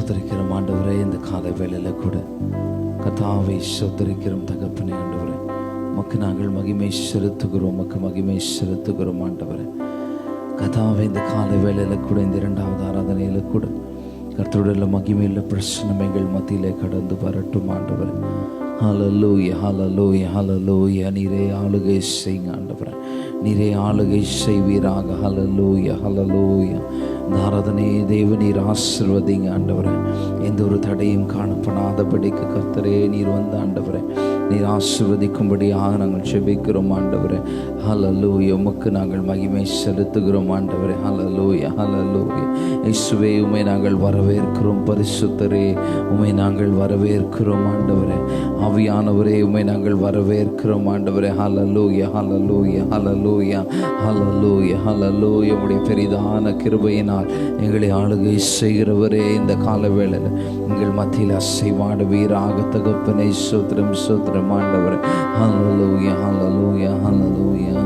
ஸ்தோத்திரிக்கிறோம் ஆண்டவரே. இந்த காலை வேளையில் கூட கர்த்தாவை ஸ்தோத்திரிக்கிறோம் தகப்பனே. ஆண்டவரே உமக்கு நாங்கள் மகிமை செலுத்துகிறோம், உமக்கு மகிமை செலுத்துகிறோம் ஆண்டவரே. கர்த்தாவே இந்த காலை வேளையில் கூட இந்த இரண்டாவது ஆராதனையில் கூட கர்த்தருடைய மகிமையில் பிரசன்னம் எங்கள் மத்தியிலே கடந்து வரட்டும் ஆண்டவரே. ஹல்லேலூயா ஹல்லேலூயா ஹல்லேலூயா. நீரே ஆளுகை செய்யுங்க ஆண்டவரே, நீரே ஆளுகை செய்வீராக. ஹல்லேலூயா ஹல்லேலூயா. இந்த ஆராதனையை தேவ நீர் ஆசீர்வதிங்க ஆண்டவரே. எந்த ஒரு தடையும் காணப்படாதபடிக்கு கர்த்தரே நீர் வந்த ஆண்டவரே நீர் ஆசீர்வதிக்கும்படியாக நாங்கள் ஜெபிக்கிறோம் ஆண்டவரே. ஹல்லேலூயா. உமக்கு நாங்கள் மகிமை செலுத்துகிறோம் ஆண்டவரே. ஹல்லேலூயா ஹல்லேலூயா. இயேசுவே உம்மை நாங்கள் வரவேற்கிறோம். பரிசுத்தரே உம்மை நாங்கள் வரவேற்கிறோம் ஆண்டவரே. ஆவியானவரே உம்மை நாங்கள் வரவேற்கிறோம் ஆண்டவரே. ஹல்லேலூயா ஹல்லேலூயா ஹல்லேலூயா ஹல்லேலூயா ஹல்லேலூயா. உம்முடைய பெரிதான கிருபையினால் எங்களை ஆளுகை செய்கிறவரே, இந்த கால வேளையில் எங்கள் மத்தியில் அசைவாடுவீராக தகப்பனே. ஸ்தோத்திரம் ஸ்தோத்திரம் ஆண்டவரே. ஹல்லேலூயா ஹல்லேலூயா ஹல்லேலூயா.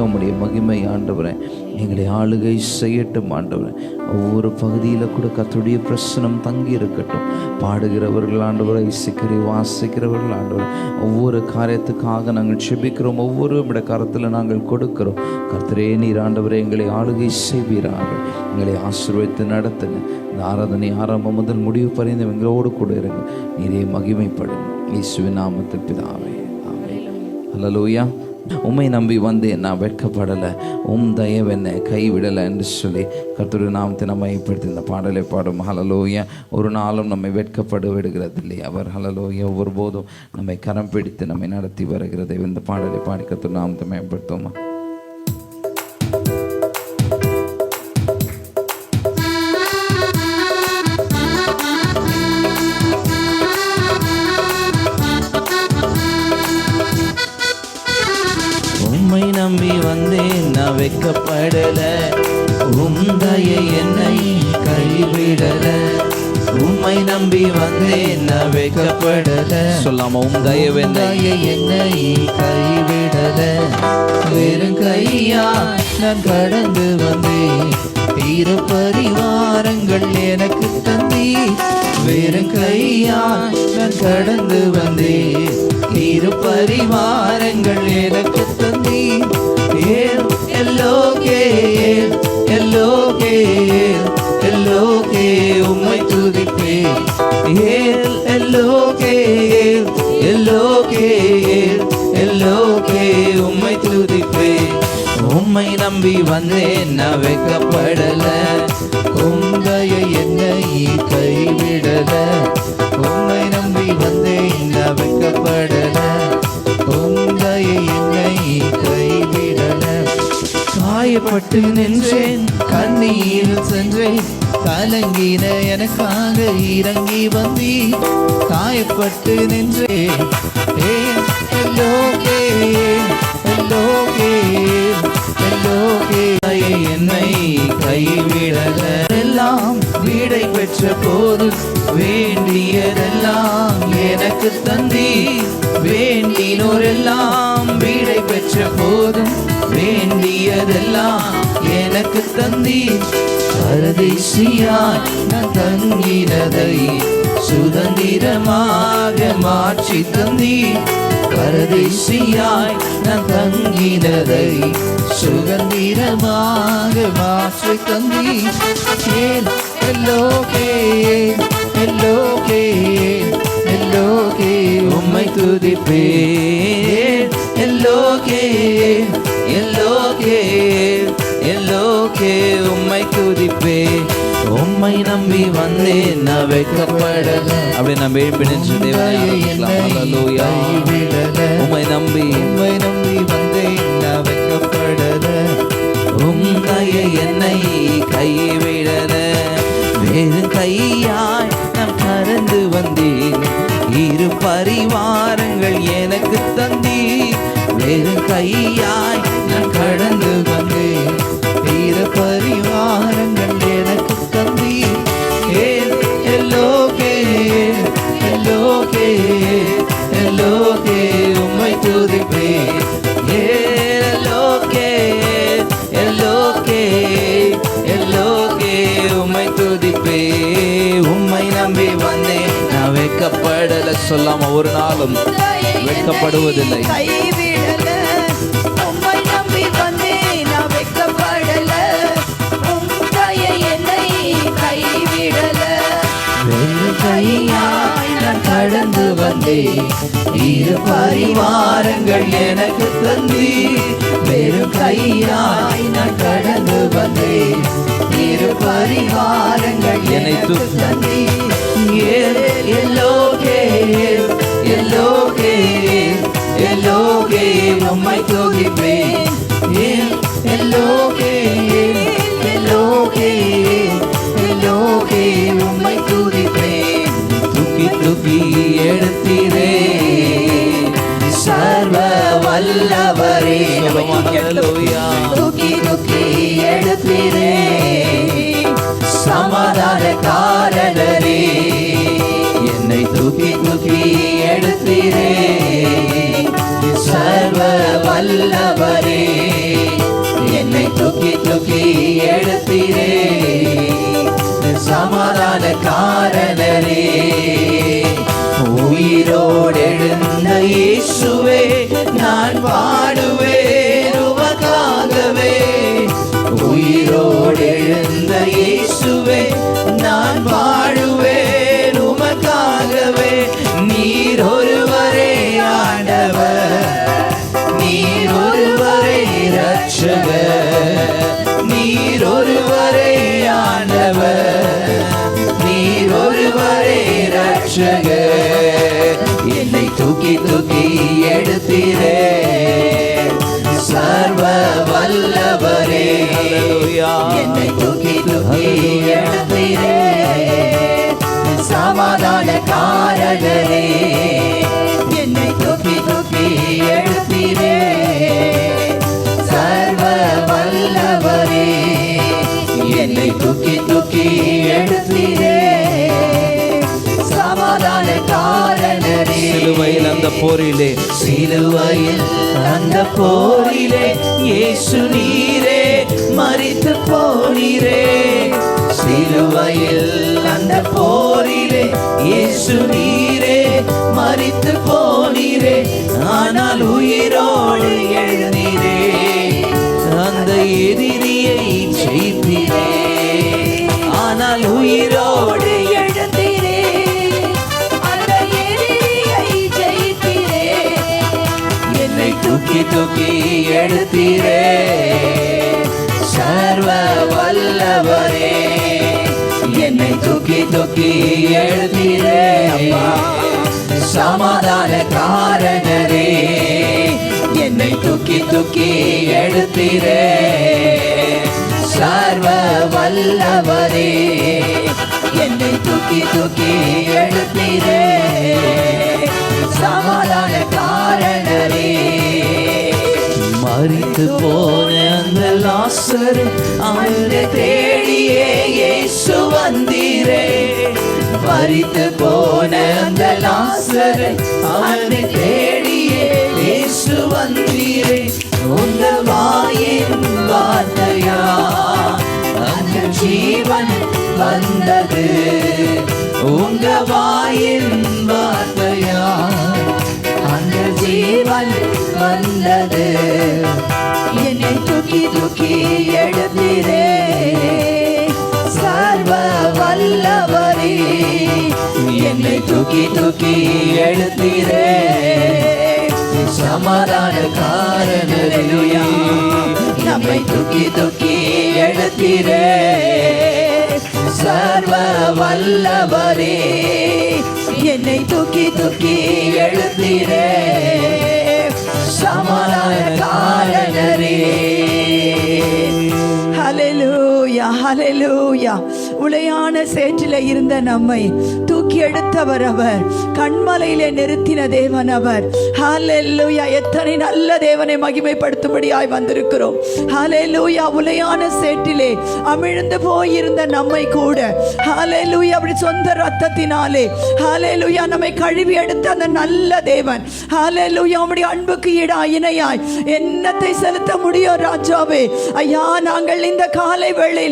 உம்முடைய மகிமை ஆண்டவரே எங்களை ஆளுகை செய்யட்டும் ஆண்டவரே. ஒவ்வொரு பகுதியில் கூட கர்த்தருடைய பிரசனம் தங்கி இருக்கட்டும். பாடுகிறவர்கள் ஆண்டவரை, இசைக்கரை வாசிக்கிறவர்கள் ஆண்டவரை, ஒவ்வொரு காரியத்துக்காக நாங்கள் செபிக்கிறோம். ஒவ்வொரு கரத்தில் நாங்கள் கொடுக்கிறோம். கர்த்தரே நீர் ஆண்டவரை எங்களை ஆளுகை செய்வீராக. எங்களை ஆசீர்வதித்து நடத்துங்க. இந்த ஆராதனை ஆரம்பம் முதல் முடிவு பறிந்து எங்களோடு கூட இருங்க. நீரே மகிமைப்படுங்க. இயேசுவின் நாமத்தில் பிதாவே ஆமென். ஹல்லேலூயா. உம்மை நம்பி வந்தேன், நான் வெட்கப்படலை, உம் தயவு என்னை கைவிடலை என்று சொல்லி கர்த்தருடைய நாமத்தை நம்ம மையப்படுத்தி இந்த பாடலை பாடும். ஹல்லேலூயா. ஒரு நாளும் நம்மை வெட்கப்பட விடுகிறது இல்லை அவர். ஹல்லேலூயா. ஒவ்வொரு போதும் நம்மை கரம் பிடித்து நம்மை நடத்தி வருகிறது. இந்த பாடலை பாடி கர்த்தருடைய நாமத்தை மையப்படுத்துவோமா? நம்பி வந்தேன், நான் வெட்கப்படல, உம் தயை என்னை கைவிடல. உம்மை நம்பி வந்தேன், நான் வெட்கப்படல. சொல்லாம உம் தயவு என்னை கைவிடல. வெறும் கையா நான் கடந்து வந்தேன், தீர பரிவாரங்கள் எனக்கு தந்தி. வெறும் கையா நான் கடந்து வந்தேன், தீர பரிவாரங்கள் எனக்கு தந்தி. வந்தீர். ஏல் எல்லோகே எல்லோகே எல்லோகே உம்மை துதிப்பேன். ஏல் எல்லோகே எல்லோகே எல்லோகே உம்மை துதிப்பேன். உம்மை நம்பி வந்தேன் நான் வெட்கப்படல, உம்மைய என்னை கைவிடல. உம்மை நம்பி வந்தேன் நான் வெட்கப்படல, உம்மைய என்னை கைவிடல. காயப்பட்டு நின்றேன் கண்ணீரில் சென்றேன், கலங்கின எனக்காக இறங்கி வந்தீர். காயப்பட்டு நின்றேன் எல்லோகே எல்லோகே எல்லோகே என்னை கைவிடல. எல்லாம் வீடை பெற்ற போது வேண்டியதெல்லாம் எனக்கு தந்தீர். வேண்டினோரெல்லாம் வீடை பெற்ற போதும் வேண்டியதெல்லாம் எனக்கு தந்தீர். பரதேசியாய் நான் தங்கினதை சுதந்திரமாக மாற்றி தந்தீர். பரதேசியாய் நான் தங்கினதை சுதந்திரமாக மாற்றி தந்தீர். ஏன் எல்லோகே எல்லோகே எல்லோகே உம்மை துதிப்பேன். எல்லோகே எல்லோகே எல்லோகே உம்மை துதிப்பேன். உம்மை நம்பி வந்தேன் நான் வெட்கப்படல. அப்படியே நம்ம எழுப்பி நின்று தேவனை உம்மை நம்பி வந்தேன் நான் வெட்கப்படல. உம்மைய என்னை கைவிடல. வேறு கையாய் நான் பறந்து வந்தேன், இரு பரிவாரங்கள் எனக்கு தந்தீர். வேறு கையாய் நான் கடந்து வந்தேன், இரு பரிவாரங்கள் எனக்கு தந்தீர். எல்லோகே எல்லோகே எல்லோகே உம்மை துதிப்பேன். எல்லோகே எல்லோகே எல்லோகே உம்மை துதிப்பேன். உம்மை நம்பி வந்தேன் நான் வெட்கப்படல. சொல்லாம ஒரு நாளும் வெட்கப்படுவதில்லை. கடந்து வந்தேன், இரு பரிவாரங்கள் எனக்கு தந்தீர். வெறும் கையாய் நான் கடந்து வந்தேன், இரு பரிவாரங்கள் எனக்கு தந்தீர். எல்லோகே எல்லோகே எல்லோகே உம்மை துதிப்பேன். எல்லோகே எல்லோகே எல்லோகே உம்மை துதிப்பேன். தூக்கி தூக்கி எடுத்தீரே சர்வ வல்லவரே. தூக்கி தூக்கி எடுத்தீரே சமாதான காரணரே. என்னை தூக்கி தூக்கி எடுத்தீரே சர்வ வல்லவரே. என்னை தூக்கி தூக்கி எடுத்தீரே சமாதான காரணரே. உயிரோடு எழுந்த இயேசுவே நான் பாடுவேன் உமக்காகவே. உயிரோடு எழுந்த இயேசுவே நான் பாடுவேன் உமக்காகவே. நீர் ஒருவரே ஆண்டவர், நீர் ஒருவரே இரட்சகர், நீர் ஒருவரே ஆண்டவர், நீர் ஒருவரே இரட்சகர். என்னை தூக்கி தூக்கி எடுத்தீரே சர்வ வல்லவரே. என்னை தூக்கி தூக்கி எடுத்தீரே சமாதான காரணரே. என்னை தூக்கி தூக்கி எடுத்தீரே சர்வ வல்லவரே. என்னை தூக்கி தூக்கி எடுத்தீரே சமாதான காரணரே. சிலுவையில் அந்த போரிலே, சிலுவையில் அந்த போரிலே இயேசு நீரே மரித்து போனீரே. சிலுவையில் அந்த போரிலே இயேசு நீரே மரித்து போனீரே. ஆனால் உயிரோடு எழுந்தீரே. தூக்கி தூக்கி எடுத்தீரே சர்வ வல்லவரே என்னை தூக்கி தூக்கி எடுத்தீரே சமாதான காரணரே என்னை தூக்கி தூக்கி எடுத்தீரே சர்வ வல்லவரே என்னை தூக்கி தூக்கி எடுத்தீரே சமாதான காரணரே மரித்து போன அந்த லாசரு அவரை தேடியே இயேசு வந்தீரே மரித்து போன அந்த லாசரு அவரை தேடியே இயேசு வந்தீரே உங்கள் வாயின் வார்த்தையா அந்த ஜீவன் வந்தது உங்க வாயின் வார்த்தையா அந்த ஜீவன் வந்தது என்னை தூக்கி தூக்கி எடுத்தீரே சர்வ வல்லவரே என்னை தூக்கி தூக்கி எடுத்தீரே சமாதான காரணரே நம்மை தூக்கி தூக்கி எடுத்தீரே சர்வ வல்லவரே என்னை தூக்கி தூக்கி எடுத்தீரே சமாதான காரணரே ஹல்லேலூயா ஹல்லேலூயா. உளையான சேற்றில இருந்த நம்மை தூக்கி எடுத்தவர் அவர், கண்மலையிலே நிறுத்தின தேவன் அவர். ஹல்லேலூயா. எத்தனை நல்ல தேவனை மகிமைப்படுத்தும்படியாய் வந்திருக்கிறோம். ஹல்லேலூயா. உளையான சேற்றிலே அமிழ்ந்து போயிருந்த நம்மை கூட ஹல்லேலூயா அப்படி சொந்த ரத்தத்தினாலே ஹல்லேலூயா நம்மை கழுவி எடுத்த அந்த நல்ல தேவன். ஹல்லேலூயா. உம்முடைய அன்புக்கு ஈடா இணையாய் என்னத்தை செலுத்த முடியும் ராஜாவே? ஐயா, நாங்கள் இந்த காலை வேளையிலும்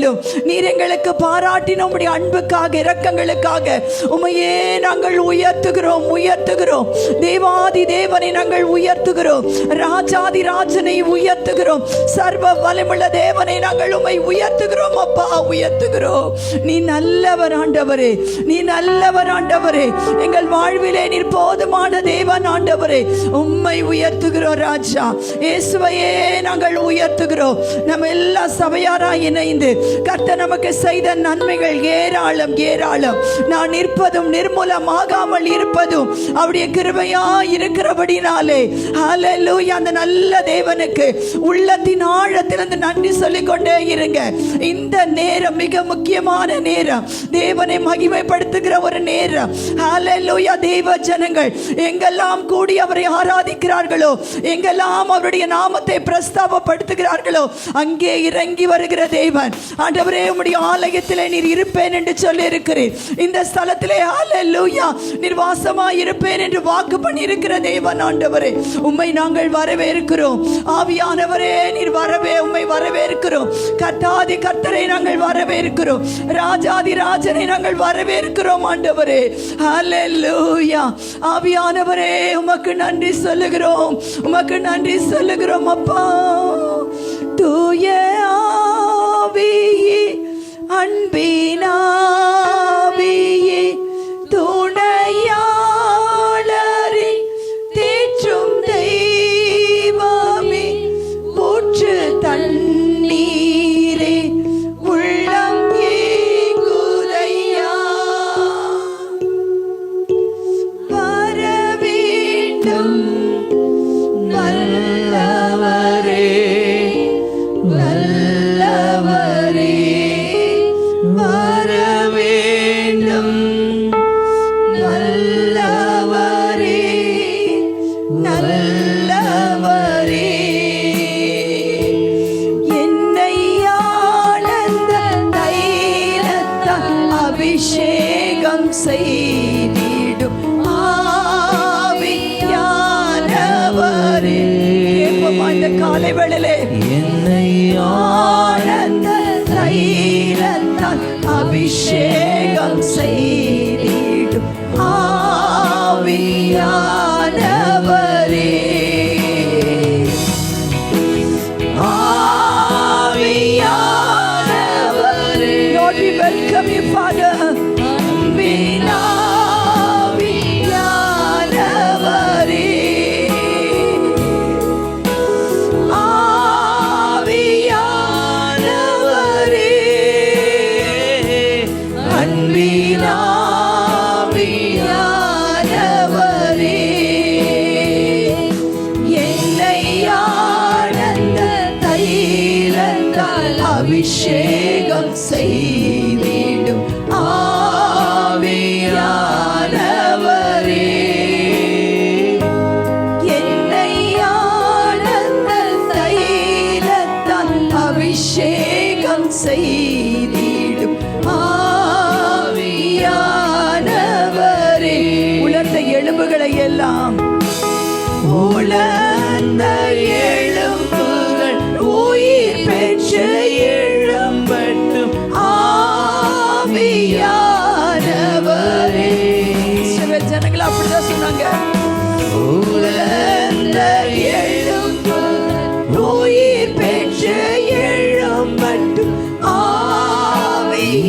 நீர் எங்களுக்கு பாராட்டின உம்முடைய அன்புக்காக இரக்கங்களுக்காக உம்மையே நாங்கள் உயர்த்துகிறோம் உயர்த்துகிறோம். தேவாதி தேவனை நாங்கள் உயர்த்துகிறோம். ராஜாதி ராஜனை உயர்த்துகிறோம். சர்வ வல்லமையுள்ள தேவனை நாங்கள் உம்மை உயர்த்துகிறோம் அப்பா, உயர்த்துகிறோம். நீ நல்லவர் ஆண்டவரே, நீ நல்லவர் ஆண்டவரே. எங்கள் வாழ்விலே நீர் போதுமான தேவன் ஆண்டவரே. உம்மை உயர்த்துகிறோம் ராஜா. இயேசுவையே நாங்கள் உயர்த்துகிறோம். நம்ம எல்லா சபையாராய் இணைந்து கர்த்தர் நமக்கு செய்த நன்மைகள் ஏராளம் ஏராளம். நான் நிற்பதும் நிர்மூலமாகாமல் இருப்பதும் அவருடைய கிருபையா இருக்கிறபடினாலே ஹல்லேலூயா. அந்த நல்ல தேவனுக்கு உள்ளத்தின் ஆழத்திலிருந்து நன்றி சொல்லிக் கொண்டே இருங்க. இந்த நேரம் மிக முக்கியமான நேரம், தேவனை மகிமைப்படுத்துகிற ஒரு நேரம். ஹல்லேலூயா. தேவ ஜனங்கள் எங்கெல்லாம் கூடி அவரை ஆராதிக்கிறார்களோ, எங்கெல்லாம் அவருடைய நாமத்தை பிரஸ்தாபப்படுத்துகிறார்களோ, அங்கே இறங்கி வருகிற தேவன். ஆண்டவரே, உம்முடைய ஆலயத்திலே நீர் இருப்பேன் என்று சொல்லி இருக்கிறேன். இந்த ஸ்தலத்திலே ஹல்லேலூயா நீர் வாசமாய் இருப்பேன் என்று வாக்கு பண்ணி இருக்கிற தேவன் ஆண்டவரே, உம்மை நாங்கள் வரவேற்கிறோம். ஆவியானவரே, நீர் வரவே உம்மை வரவேற்கிறோம். கர்த்தாதி கர்த்தரை நாங்கள் வரவேற்கிறோம். ராஜாதி ராஜனை நாங்கள் வரவேற்கிறோம் ஆண்டவரே. ஹல்லேலூயா. ஆவியானவரே, உமக்கு நன்றி சொல்லுகிறோம், உமக்கு நன்றி சொல்லுகிறோம் அப்பா. தூய ஆவியே, அன்பினாவியே, துணையாளரே, தேற்றும் தெய்வமே, ஊற்று தண்ணீரே, உள்ளம் ஏங்குதையா, வர வேண்டும் நல்லவரே, நல்லவரே, வர வேண்டும் நல்லவரே, நல்லவரே. என்னை ஆனந்த தைலத்தால் அபிஷேகம் செய்திடும் ஆவியானவரே. கேட்போமா இந்த காலை வேளையிலே? என்னை ஆனந்த தைலத்தால் அபிஷேகம் செய்திடும் ஆவியானவரே, ஆவியானவரே. Lord, we welcome you, Father. அன்பினாவியானவரே, உலர்ந்த எலும்புகள் உயிர் பெற்று எழும்பட்டும் ஆவியானவரே. சில ஜனங்கள் அப்படிதான் சொன்னாங்க. உலர்ந்த எலும்புகள் உயிர் பெற்று எழும்பட்டும் ஆவியானவரே.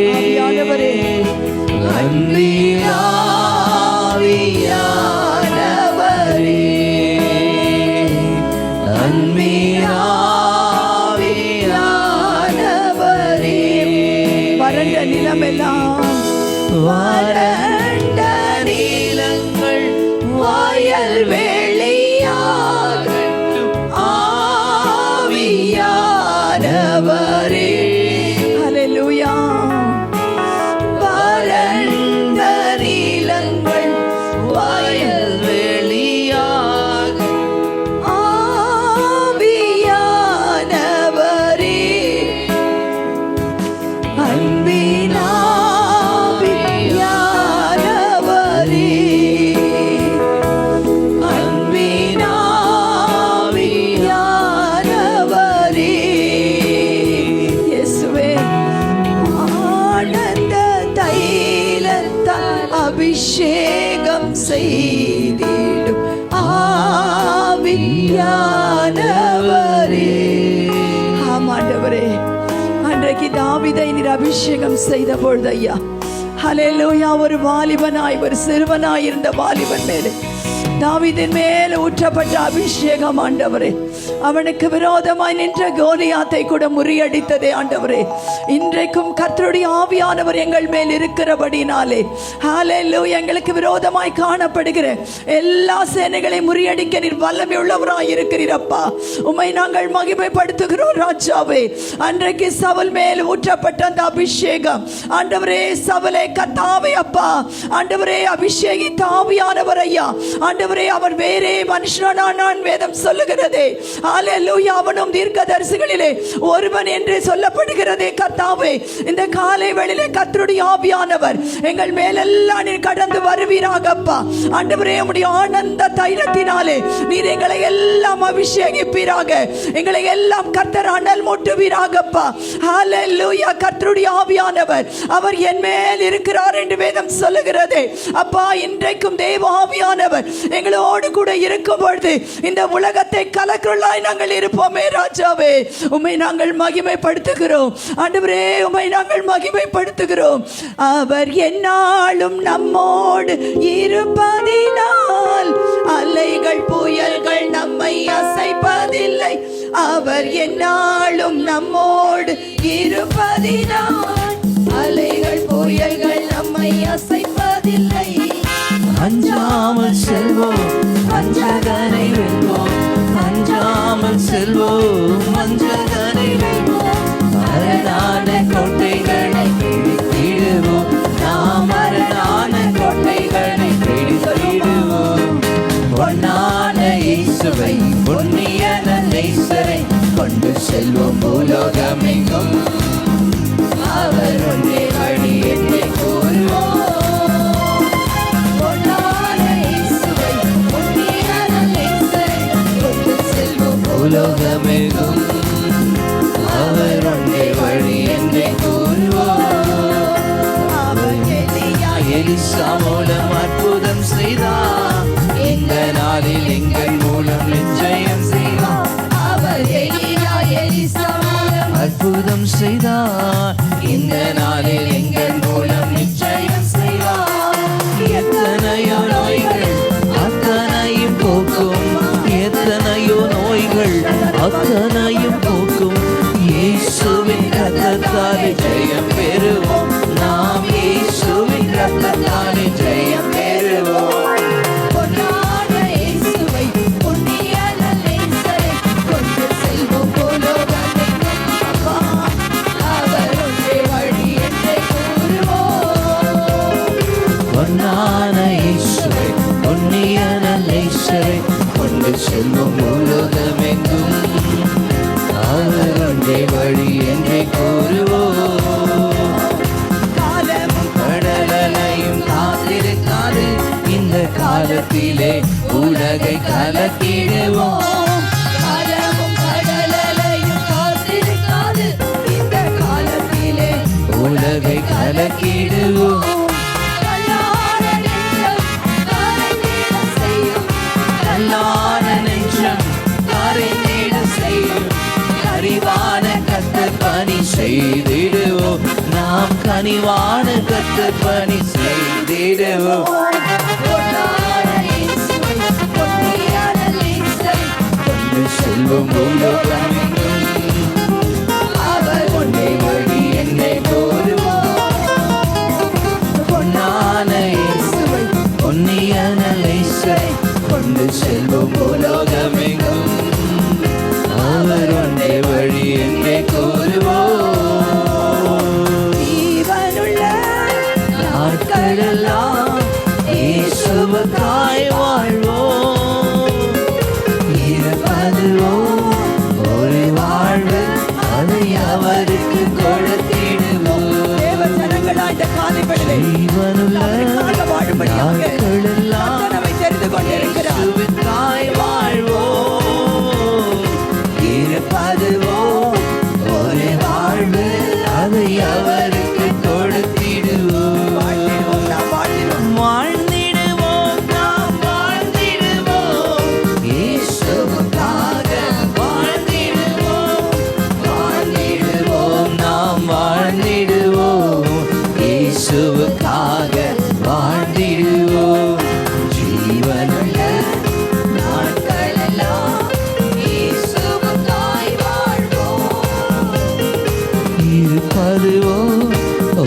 ஆவியானவரே, அன்பின் ஆவியானவரே, அன்பின் ஆவியானவரே. வறண்ட நிலமெல்லாம் வறண்ட நிலங்கள் வயல் வெளியாகட்டும் ஆவியானவரே. ஹல்லேலூயா. வறண்ட நிலங்கள் வயல் வெளியாகட்டும் ஆவியானவரே, அன்பின் ஆவியானவரே, அன்பின் ஆவியானவரே. இயேசுவே, ஆனந்த தைலத்தால் அபிஷேகம் செய்திடும் ஆவியானவரே. ஆமாண்டவரே, அன்றைக்கு தாவீதை நீர் அபிஷேகம் செய்த பொழுது ஐயா, ஹல்லேலூயா, ஒரு வாலிபனாய் ஒரு சிறுவனாய் இருந்த வாலிபன் மேலே தாவீதின் மேல் ஊற்றப்பட்ட அபிஷேகம் ஆண்டவரே, அவனுக்கு விரோதமாய் நின்ற கோலியாத்தை கூட முறியடித்ததே ஆண்டவரே. இன்றைக்கும் கர்த்தருடைய ஆவியானவர் எங்கள் மேல் இருக்கிறபடினாலே ஹல்லேலூயா, எங்களுக்கு விரோதமாய் காணப்படுகிற எல்லா சேனைகளை முறியடிக்க நீர் வல்லமை உள்ளவராய் இருக்கிறீர் அப்பா. உம்மை நாங்கள் மகிமைப்படுத்துகிறோம் ராஜாவே. அன்றைக்கு சவுல் மேல் ஊற்றப்பட்ட அந்த அபிஷேகம் ஆண்டவரே, சவுலை கர்த்தாவே அப்பா ஆண்டவரே அபிஷேகித்த ஆவியானவர் ஐயா ஆண்டவரே, அவர் வேறே மனுஷனானான் வேதம் சொல்லுகிறதே. ஹல்லேலூயா, அவனும் தீர்க்கதரிசிகளிலே ஒருவன் என்று சொல்லப்படுகிறதே கர்த்தாவே. இந்த காலை வேளையிலே கர்த்தருடைய ஆவியானவர் எங்கள் மேலெல்லாம் நீர் கடந்து வருவீராகப்பா ஆண்டவரே. உம்முடைய ஆனந்த தைலத்தினாலே நீர் எங்களை எல்லாம் அபிஷேகிப்பீராக, எங்களை எல்லாம் கர்த்தர் அனல் மூட்டுவீராகப்பா. ஹல்லேலூயா, கர்த்தருடைய ஆவியானவர் அவர் என் மேல் இருக்கிறார் என்று வேதம் சொல்லுகிறதே அப்பா. இன்றைக்கும் தேவ ஆவியானவர் எங்களோடு கூட இருக்கும் பொழுது இந்த உலகத்தை கலக்குள்ளாய் நாங்கள் இருப்போமே ராஜாவே. உம்மை நாங்கள் மகிமைப்படுத்துகிறோம் ஆண்டவரே, உம்மை நாங்கள் மகிமைப்படுத்துகிறோம். அவர் என்னாலும் நம்மோடு இருப்பதினால் அலைகள் புயல்கள் நம்மை அசைப்பதில்லை. அவர் என்னாலும் நம்மோடு இருப்பதினால் அலைகள் புயல்கள் நம்மை அசைப்பதில்லை. அஞ்சாமல் செல்வோம், அஞ்சகனை வெல்வோம், அஞ்சாமல் செல்வோம், அஞ்சகனை வெல்வோம். அரணான கோட்டைகளை பிடித்திடுவோம், நாம் அரணான கோட்டைகளை பிடித்திடுவோம். பொன்னான இயேசுவை பொன்னிய நேசரை கொண்டு செல்வோம் பூலோகமெங்கும். அவர் ஒன்றே வழி என்றே கூறுவோம். உலகமெங்கும் அவர் ஒன்றே வழி என்றே கூறுவோம். அவர் எலிசா மூலம் அற்புதம் செய்தார், இந்த நாளில் எங்கள் மூலம் நிச்சயம் செய்வார். அவர் எலிசா மூலம் அற்புதம் செய்தார், இந்த நாளில் எங்கள் மூலம் நிச்சயம் செய்வார். எத்தனையோ நோய்கள் அத்தனையும் போக்கும், எத்தனையோ நோய்கள் அத்தனையும் போக்கும். இயேசுவின் இரத்தத்தாலே ஜெயம் பெறுவோம், நாம் இயேசுவின் இரத்தத்தாலே ஜெயம் பெறுவோம். பொன்னான இயேசுவை பொன்னிய நேசரை கொண்டு செல்வோம் பூலோகமெங்கும். அவர் ஒன்றே வழி என்றே கூறுவோம். பொன்னான இயேசுவை பொன்னிய நேசரை கொண்டு செல்வோம் பூலோகமெங்கும். அவர் ஒன்றே வழி என்றே கூறுவோம். காலமும் கடலையும் காத்திருக்காது, இந்த கால காலத்திலே உலகை கலக்கிடுவோம். காலமும் கடலையும் காத்திருக்காது இந்த காலத்திலே உலகை கலக்கிடுவோம். கல்லான நெஞ்சம் கரைந்திட செய்யும். கல்லான நெஞ்சம் கரைந்திட செய்யும். கனிவான கர்த்தர் பணி செய்திடுவோம். நாம் கனிவான கர்த்தர் பணி செய்திடுவோம். பொன்னான இயேசுவை, பொன்னியான லேசை, கொண்டு செல்வம் உலகமெங்கும். அவர் உன்னை வழி என்னை கோருவோம். பொன்னான இயேசுவை, பொன்னியான லேசை, கொண்டு செல்வம் உலகமெங்கும். அவர் உன்னை வழி என்னை கோருவோம். ஜீவனுள்ள நாட்களெல்லாம் இயேசுவுக்காய் வாழ்வோம். இருப்பதுவோ ஒரு வாழ்வு, அதை அவருக்கு கொடுத்திடுவோம். தேவ ஜனங்களாய் இந்த காலை வேளையிலே ஜீவனுள்ள அவருக்காக வாழும்படியாக நாட்களெல்லாம் கர்த்தர் நம்மை தெரிந்து கொண்டிருக்கிறார். இயேசுவுக்காய் வாழ்வோம். இருப்பதுவோ ஒரு வாழ்வு, அதை அவருக்கு கொடுத்திடுவோம். நாம் வாழ்கிறோம். வாழ்ந்திடுவோம், நாம் வாழ்ந்திடுவோம். இயேசுவுக்காக வாழ்ந்திடுவோம். வாழ்ந்திடுவோம், நாம் வாழ்ந்திடுவோம். இயேசுவுக்காக வாழ்ந்திடுவோம். ஜீவனுள்ள நாட்களெல்லாம் இயேசுவுக்காய் வாழ்வோம். இருப்பதுவோ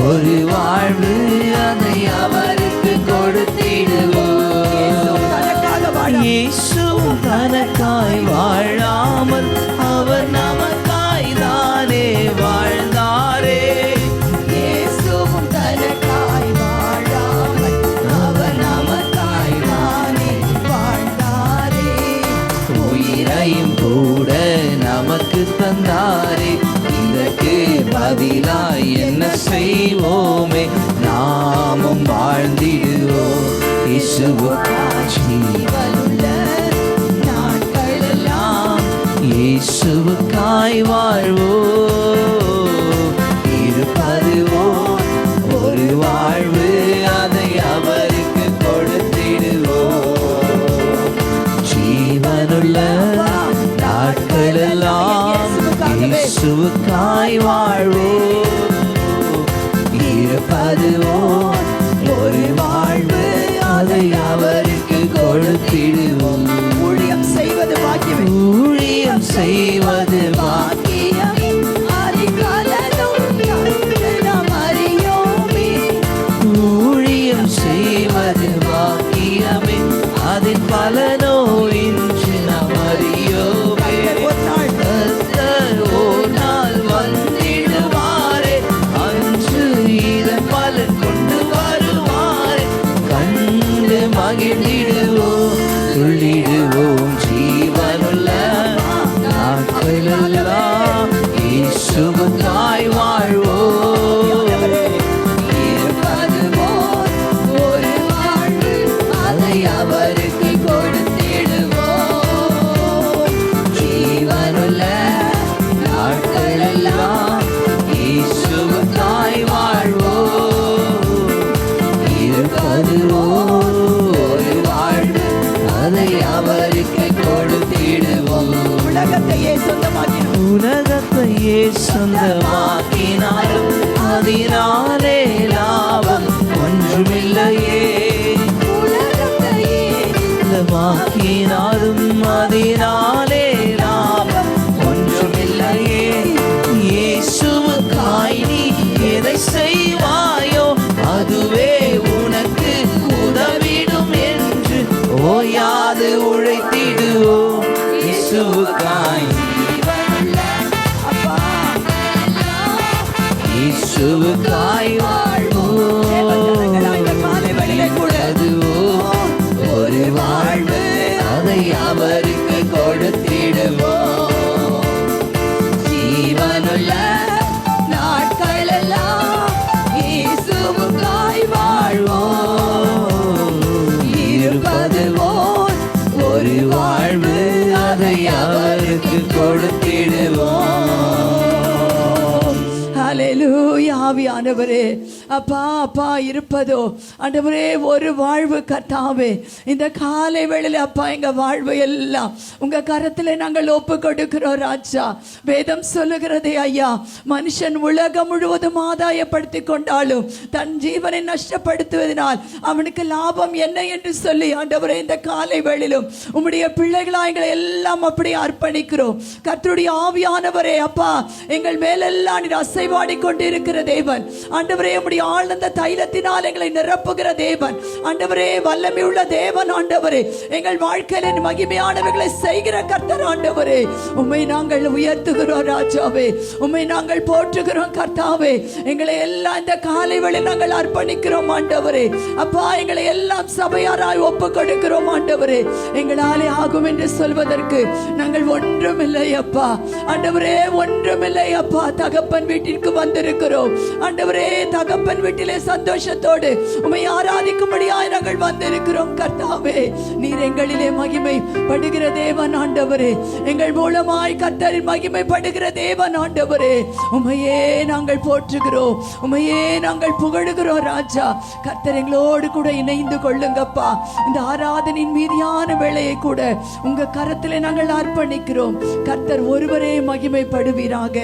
ஒரு வாழ்வு, அதை அவருக்கு கொடுத்திடுவோம். தனக்காக வாழ இயேசு தனக்காய் வாழாமல் அவர் நமக்காய் தானே வாழ்ந்தாரே. இயேசுவும் தனக்காய் வாழாமல் அவர் நமக்காய் தானே வாழ்ந்தாரே. உயிரையும் கூட நமக்கு தந்தாரே. இதற்கு பதிலாய் என்ன செய்வோமே? நாமும் வாழ்ந்திடுவோம். இயேசுவுக்காய் ஜீவனுள்ள நாட்களெல்லாம் இயேசுவுக்காய் வாழ்வோம். இருப்பதுவோ ஒரு வாழ்வு, அதை அவருக்கு கொடுத்திடுவோம். ஜீவனுள்ள நாட்களெல்லாம் இயேசுவுக்காய் வாழ்வோம். இருப்பதுவோ ஒரு வாழ்வு, அதை அவருக்கு கொடுத்திடுவோம். ஊழியம் செய்வது பாக்கியமே. ஊழியம் செய்வது பாக்கியமே. அதிகாலனும் நாம் அறியோமே. ஊழியம் செய்வது பாக்கியமே. அதன் பலனோ இன்று நாம் அறியோமே. ஒரு நாள் கர்த்தர் ஒரு நாள் வந்திடுவாரே. அன்று இதன் பலன் கொண்டு வருவாரே. கண்டு மகிழ்ந்திடுவோம், துள்ளிடுவோம். ஜீவனுள்ள நாட்களெல்லாம் கொடுத்திடுவோம். ஹல்லேலூயா. ஆவியானவரே, அப்பா அப்பா இருப்பதோ ஆண்டவரே ஒரு வாழ்வு கர்த்தாவே. இந்த காலை வேளையில அப்பா எங்க வாழ்வு எல்லாம் உங்க கரத்துல நாங்கள் ஒப்பு கொடுக்கிறோம் ராஜா. வேதம் சொல்லுகிறதே ஐயா, மனுஷன் உலகம் முழுவதும் ஆதாயப்படுத்தி கொண்டாலும் தன் ஜீவனை நஷ்டப்படுத்துவதனால் அவனுக்கு லாபம் என்ன என்று சொல்லி ஆண்டவரே இந்த காலை வேளையிலும் உம்முடைய பிள்ளைகளா எங்களை எல்லாம் அப்படி அர்ப்பணிக்கிறோம். கர்த்தருடைய ஆவியானவரே அப்பா, எங்கள் மேலெல்லாம் நீர் அசைவாடி கொண்டு இருக்கிற தேவன் ஆண்டவரே. உம்முடைய ஆழ்ந்த தைலத்தினால் எங்களை நிரப்புகிற தேவன் ஆண்டவரே. வல்லமை உள்ள தேவன் ஆண்டவரே. எங்கள் வாழ்க்கையில் மகிமையானவர்களை செய்கிற கர்த்தர் ஆண்டவரே. உம்மை நாங்கள் உயர்த்துகிறோம் ராஜாவே. உம்மை நாங்கள் போற்றுகிறோம் கர்த்தாவே. எங்களை எல்லாம் இந்த காலை வேளை நாங்கள் அர்ப்பணிக்கிறோம் ஆண்டவரே. அப்பா, எங்களை எல்லாம் சபையாராய் ஒப்பு கொடுக்கிறோம் ஆண்டவரே. எங்களாலே ஆகும் என்று சொல்வதற்கு நாங்கள் ஒன்றுமில்லை அப்பா ஆண்டவரே, ஒன்றுமில்லை அப்பா. தகப்பன் வீட்டிற்கு வந்திருக்கிறோம் ஆண்டவரே. தகப்பன் வீட்டிலே சந்தோஷத்தோடு உம்மை ஆராதிக்கும்படியாய் நாங்கள் வந்திருக்கிறோம் கர்த்தாவே. நீர் எங்களிலே மகிமை படுகிற தேவன் ஆண்டவரே. எங்கள் மூலமாய் கர்த்தரின் மகிமை படுகிற தேவன் ஆண்டவரே. உம்மையே நாங்கள் போற்றுகிறோம், உம்மையே நாங்கள் புகழுகிறோம் ராஜா. கர்த்தர் எங்களோடு கூட இணைந்து கொள்ளுங்கப்பா. இந்த ஆராதனின் மீதியான வேளையை கூட உங்க கரத்திலே நாங்கள் அர்ப்பணிக்கிறோம். கர்த்தர் ஒருவரே மகிமைப்படுவீராக.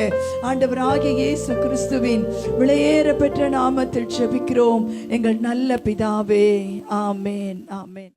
ஆண்டவராகிய இயேசு கிறிஸ்துவின் விலையேற பெற்ற நாமத்தில் ஜெபிக்கிறோம் எங்கள் நல்ல பிதாவே. ஆமென், ஆமென்.